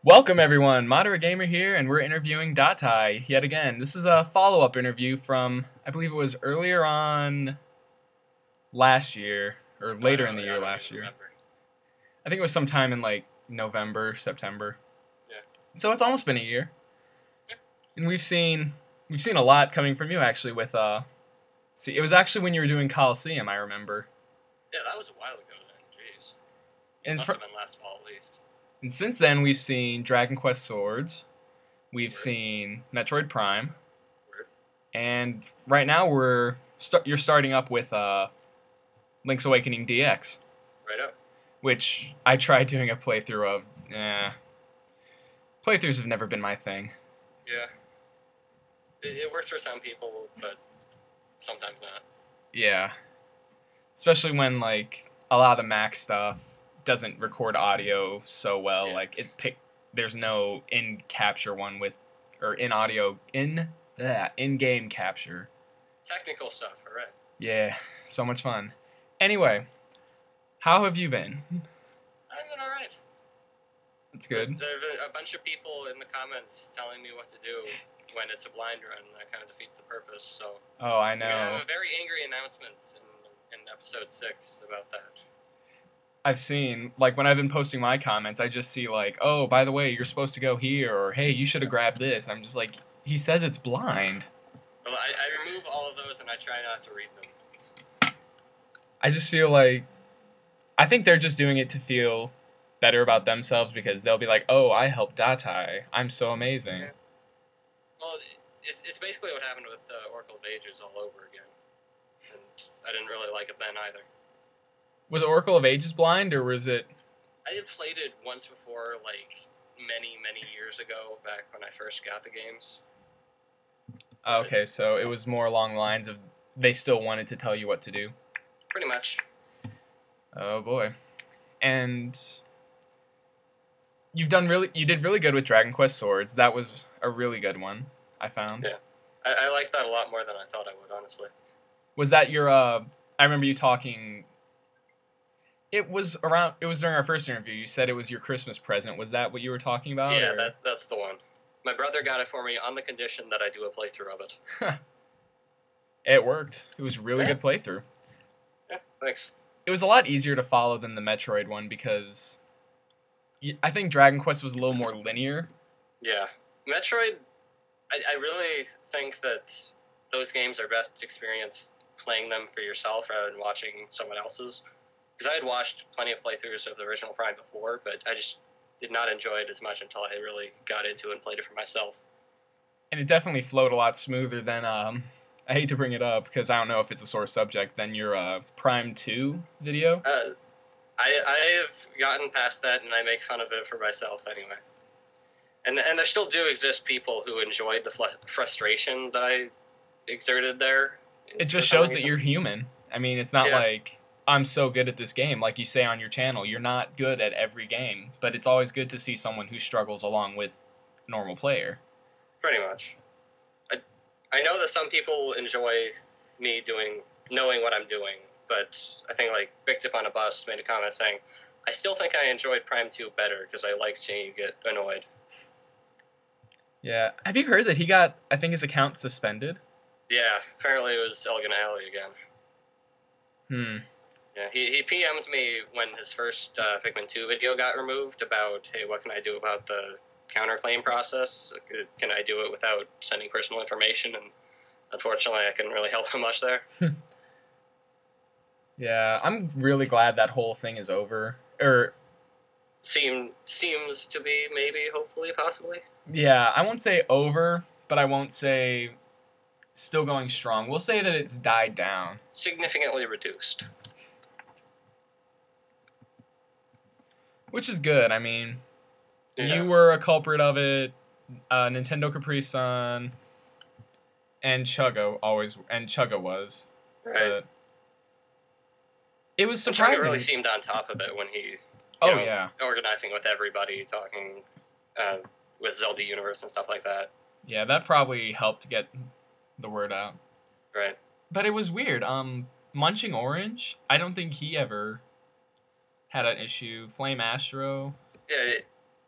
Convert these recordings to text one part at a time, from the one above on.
Welcome everyone, Madaragamer here, and we're interviewing Datai yet again. This is a follow-up interview from, I believe it was earlier on last year, or later in the year last year. Remember. I think it was sometime in like November, September. Yeah. So it's almost been a year. Yeah. And we've seen a lot coming from you actually with it was actually when you were doing Coliseum, I remember. Yeah, that was a while ago then. Jeez. And Must have been last fall at least. And since then, we've seen Dragon Quest Swords, we've Word. seen Metroid Prime, Word. and right now you're starting up with Link's Awakening DX, Right up. which I tried doing a playthrough of. Playthroughs have never been my thing. Yeah. It works for some people, but sometimes not. Yeah, especially when like a lot of the Mac stuff doesn't record audio so well. Yeah. Like there's no in capture one with or in audio in-game capture. Technical stuff, alright. Yeah, so much fun. Anyway, how have you been? I've been alright. That's good. There have been a bunch of people in the comments telling me what to do when it's a blind run. That kind of defeats the purpose, so... Oh, I We're gonna know. have a very angry announcement in episode 6 about that. I've seen, like, when I've been posting my comments, I just see, like, oh, by the way, you're supposed to go here, or hey, you should have grabbed this. I'm just like, he says it's blind. Well, I remove all of those and I try not to read them. I just feel like, I think they're just doing it to feel better about themselves because they'll be like, oh, I helped Datai. I'm so amazing. Yeah. Well, it's basically what happened with Oracle of Ages all over again. And I didn't really like it then either. Was Oracle of Ages blind, or was it... I had played it once before, like, many years ago, back when I first got the games. Okay, so it was more along the lines of they still wanted to tell you what to do. Pretty much. Oh boy. And you did really good with Dragon Quest Swords. That was a really good one, I found. Yeah. I liked that a lot more than I thought I would, honestly. Was that your I remember you talking it was during our first interview. You said it was your Christmas present. Was that what you were talking about? Yeah, or? that's the one. My brother got it for me on the condition that I do a playthrough of it. It worked. It was a really good playthrough. Yeah, thanks. It was a lot easier to follow than the Metroid one because I think Dragon Quest was a little more linear. Yeah. Metroid, I really think that those games are best experienced playing them for yourself rather than watching someone else's. Because I had watched plenty of playthroughs of the original Prime before, but I just did not enjoy it as much until I really got into it and played it for myself. And it definitely flowed a lot smoother than, I hate to bring it up because I don't know if it's a sore subject, than your Prime 2 video. I have gotten past that, and I make fun of it for myself anyway. And there still do exist people who enjoyed the frustration that I exerted there. It just shows that you're human. I mean, it's not like... I'm so good at this game, like you say on your channel. You're not good at every game, but it's always good to see someone who struggles along with a normal player. Pretty much. I know that some people enjoy me knowing what I'm doing, but I think like Picked Up on a Bus made a comment saying, I still think I enjoyed Prime 2 better because I liked seeing you get annoyed. Yeah. Have you heard that he got, I think, his account suspended? Yeah, apparently it was Elegant Alley again. Yeah, he PM'd me when his first Pikmin 2 video got removed about, hey, what can I do about the counterclaim process? Can I do it without sending personal information? And unfortunately, I couldn't really help him much there. Yeah, I'm really glad that whole thing is over. Seems to be, maybe, hopefully, possibly. Yeah, I won't say over, but I won't say still going strong. We'll say that it's died down. Significantly reduced. Which is good. I mean, Yeah. you were a culprit of it. Nintendo Capri Sun and Chugga was. Right. But it was Chugga surprising. really seemed on top of it when he, organizing with everybody, talking with Zelda Universe and stuff like that. Yeah, that probably helped get the word out. Right. But it was weird. Munching Orange, I don't think he ever had an issue. Flame Astro. Yeah,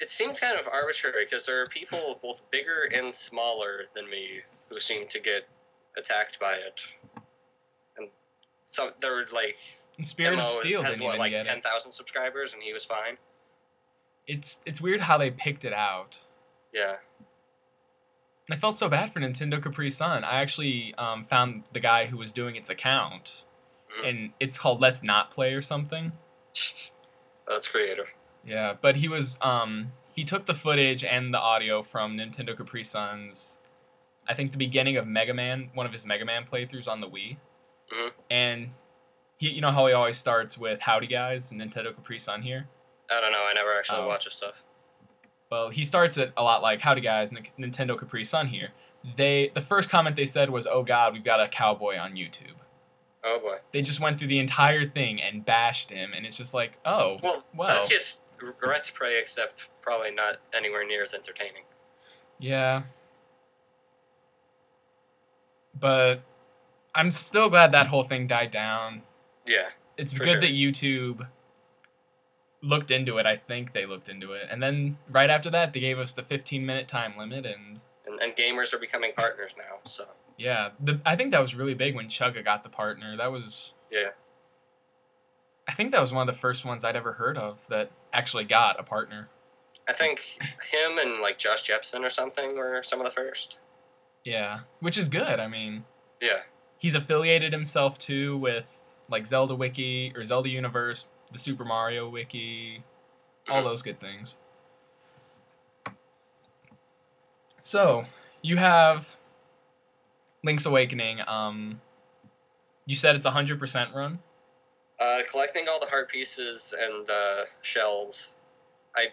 it seemed kind of arbitrary because there are people both bigger and smaller than me who seem to get attacked by it. And so there were like And Spirit of Steel has didn't what, even like get 10,000 subscribers and he was fine. It's weird how they picked it out. Yeah. And I felt so bad for Nintendo Capri Sun. I actually found the guy who was doing its account, and it's called Let's Not Play or something. That's creative. Yeah, but he was he took the footage and the audio from Nintendo Capri Sun's, I think the beginning of Mega Man, one of his Mega Man playthroughs on the Wii. And you know how he always starts with "Howdy guys," Nintendo Capri Sun here. I don't know. I never actually watch his stuff. Well, he starts it a lot like "Howdy guys," Nintendo Capri Sun here. The first comment they said was, "Oh God, we've got a cowboy on YouTube." Oh boy. They just went through the entire thing and bashed him, and it's just like, oh, well. That's just Ret's Prey, except probably not anywhere near as entertaining. Yeah. But I'm still glad that whole thing died down. Yeah. It's good that YouTube looked into it. I think they looked into it. And then right after that, they gave us the 15-minute time limit. And gamers are becoming partners now, so. Yeah. I think that was really big when Chugga got the partner. That was... Yeah. I think that was one of the first ones I'd ever heard of that actually got a partner. I think him and, like, Josh Jepson or something were some of the first. Yeah. Which is good, I mean. Yeah. He's affiliated himself, too, with, like, Zelda Wiki, or Zelda Universe, the Super Mario Wiki, all those good things. So, you have Link's Awakening. You said it's a 100% run? Collecting all the heart pieces and shells. I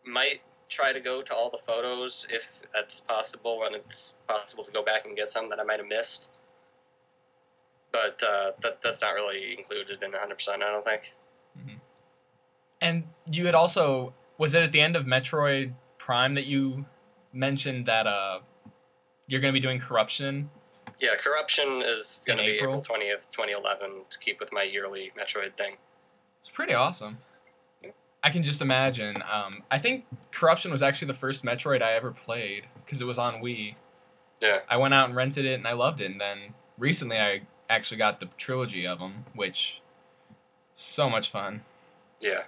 might try to go to all the photos if that's possible, and it's possible to go back and get some that I might have missed. But that's not really included in 100%, I don't think. And you had also... Was it at the end of Metroid Prime that you mentioned that you're going to be doing Corruption? Yeah, Corruption is going to be April 20th, 2011, to keep with my yearly Metroid thing. It's pretty awesome. I can just imagine. I think Corruption was actually the first Metroid I ever played, because it was on Wii. Yeah. I went out and rented it, and I loved it. And then recently I actually got the trilogy of them, which so much fun. Yeah.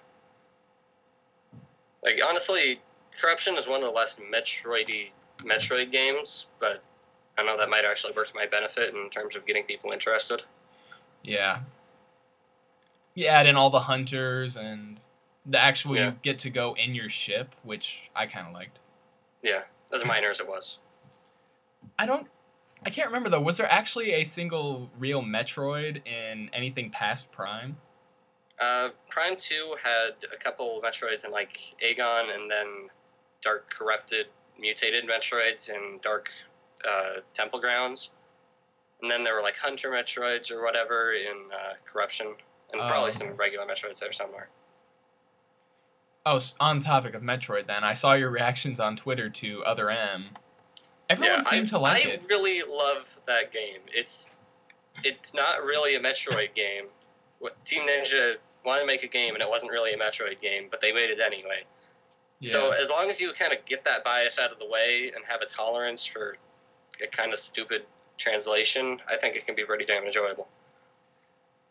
Like, honestly, Corruption is one of the less Metroid games, but I know that might actually work to my benefit in terms of getting people interested. Yeah. You add in all the hunters and the actual you get to go in your ship, which I kind of liked. Yeah, as minor as it was. I can't remember though, was there actually a single real Metroid in anything past Prime? Prime 2 had a couple Metroids in, like, Aegon, and then Dark Corrupted Mutated Metroids in Dark Temple Grounds. And then there were, like, Hunter Metroids or whatever in Corruption. And probably some regular Metroids there somewhere. Oh, on topic of Metroid then, I saw your reactions on Twitter to Other M. Everyone seemed to like it. I really love that game. It's not really a Metroid game. Team Ninja wanted to make a game, and it wasn't really a Metroid game, but they made it anyway. Yeah. So as long as you kind of get that bias out of the way and have a tolerance for a kind of stupid translation, I think it can be pretty damn enjoyable.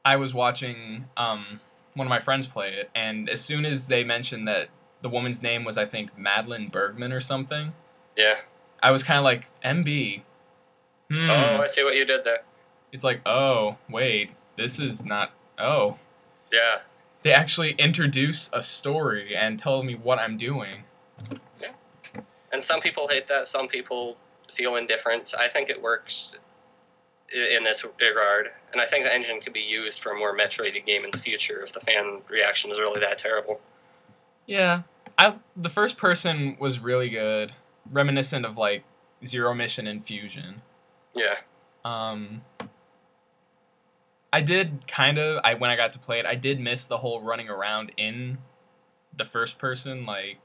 I was watching one of my friends play it, and as soon as they mentioned that the woman's name was, I think, Madeline Bergman or something, yeah, I was kind of like, MB. Oh, I see what you did there. It's like, oh, wait, this is not... Oh. Yeah. They actually introduce a story and tell me what I'm doing. Yeah. And some people hate that, some people feel indifferent. I think it works in this regard, and I think the engine could be used for a more Metroid game in the future if the fan reaction is really that terrible. Yeah. The first person was really good, reminiscent of, like, Zero Mission and Fusion. Yeah. I did when I got to play it, I did miss the whole running around in the first person, like,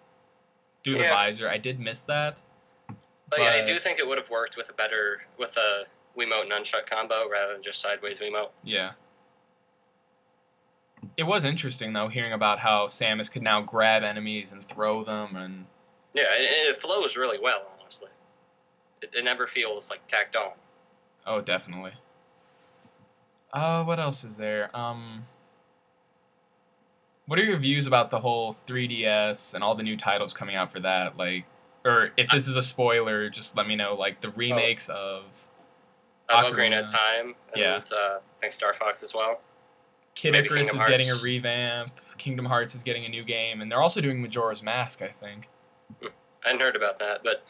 through the visor. I did miss that. But yeah, I do think it would have worked with a Wiimote nunchuck combo rather than just sideways Wiimote. Yeah. It was interesting, though, hearing about how Samus could now grab enemies and throw them, and Yeah, and it flows really well, honestly. It never feels like tacked on. Oh, definitely. What else is there? What are your views about the whole 3DS and all the new titles coming out for that? Like, or if this is a spoiler, just let me know. Like the Oh, remakes of Ocarina of Ocarina. Time, Yeah. and I think Star Fox as well. Kid Maybe Icarus Kingdom is getting a Hearts. revamp. Kingdom Hearts is getting a new game, and they're also doing Majora's Mask, I think. I hadn't heard about that, but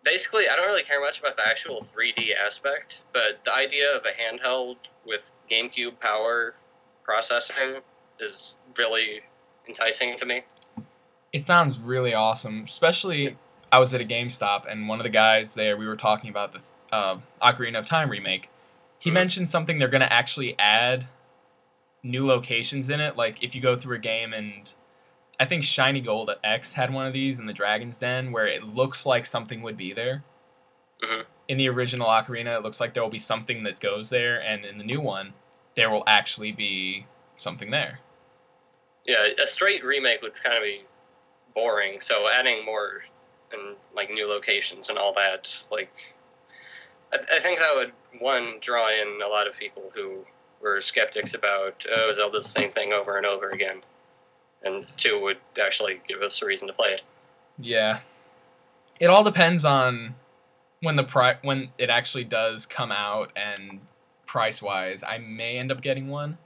basically, I don't really care much about the actual 3D aspect, but the idea of a handheld with GameCube power processing is really enticing to me. It sounds really awesome. Especially, I was at a GameStop, and one of the guys there, we were talking about the Ocarina of Time remake. He Mhm. mentioned something they're going to actually add new locations in it. Like, if you go through a game, and I think Shiny Gold X had one of these in the Dragon's Den, where it looks like something would be there. Mhm. In the original Ocarina, it looks like there will be something that goes there, and in the new one, there will actually be something there. Yeah, a straight remake would kind of be boring, so adding more and like new locations and all that, like I think that would one draw in a lot of people who were skeptics about Zelda's the same thing over and over again, and two would actually give us a reason to play it. Yeah, it all depends on when when it actually does come out, and price wise, I may end up getting one.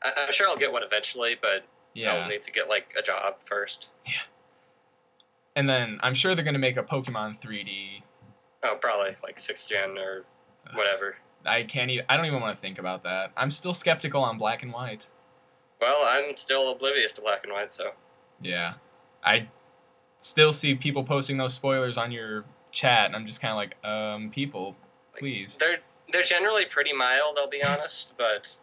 I'm sure I'll get one eventually, but I'll Yeah, need to get like a job first. and then I'm sure they're gonna make a Pokemon 3D. Oh, probably like 6th gen or whatever. I can't even. I don't even want to think about that. I'm still skeptical on Black and White. Well, I'm still oblivious to black and white, so Yeah, I still see people posting those spoilers on your chat, and I'm just kind of like, people, please. they're generally pretty mild. I'll be honest, but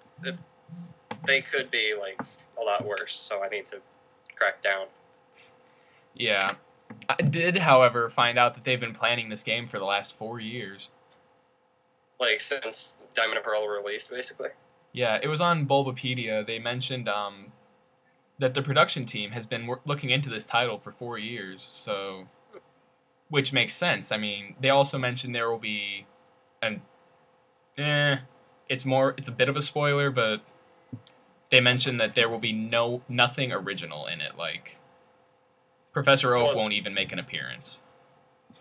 they could be like a lot worse. So I need to crack down. Yeah, I did, however, find out that they've been planning this game for the last 4 years. Like since Diamond and Pearl released, basically. Yeah, it was on Bulbapedia. They mentioned that the production team has been looking into this title for 4 years, so which makes sense. I mean, they also mentioned there will be an it's a bit of a spoiler, but they mentioned that there will be nothing original in it. Like Professor Oak Well, won't even make an appearance.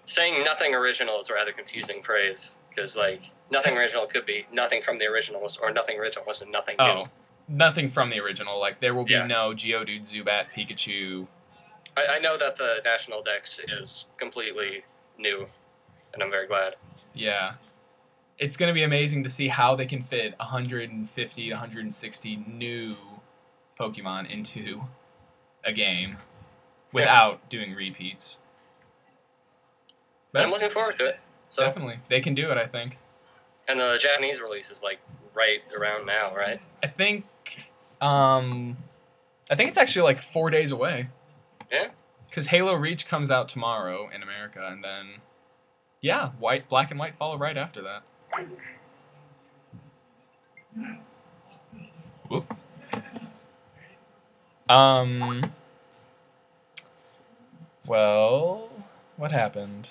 saying nothing original is a rather confusing phrase because like nothing original could be nothing from the originals or nothing original wasn't nothing new. Oh, nothing from the original. Like there will be Yeah. no Geodude, Zubat, Pikachu. I know that the National Dex is completely new, and I'm very glad. Yeah, it's going to be amazing to see how they can fit 150 to 160 new Pokemon into a game without doing repeats. And I'm But looking forward to it. So, definitely, they can do it, I think. and the Japanese release is like right around now, right? I think um I think it's actually like 4 days away, Yeah. cuz Halo Reach comes out tomorrow in America, and then yeah, Black and White follow right after that. Whoop. Um well, what happened?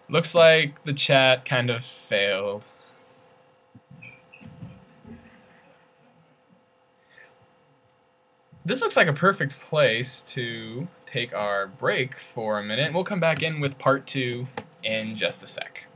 Looks like the chat kind of failed. This looks like a perfect place to take our break for a minute. We'll come back in with part 2 in just a sec.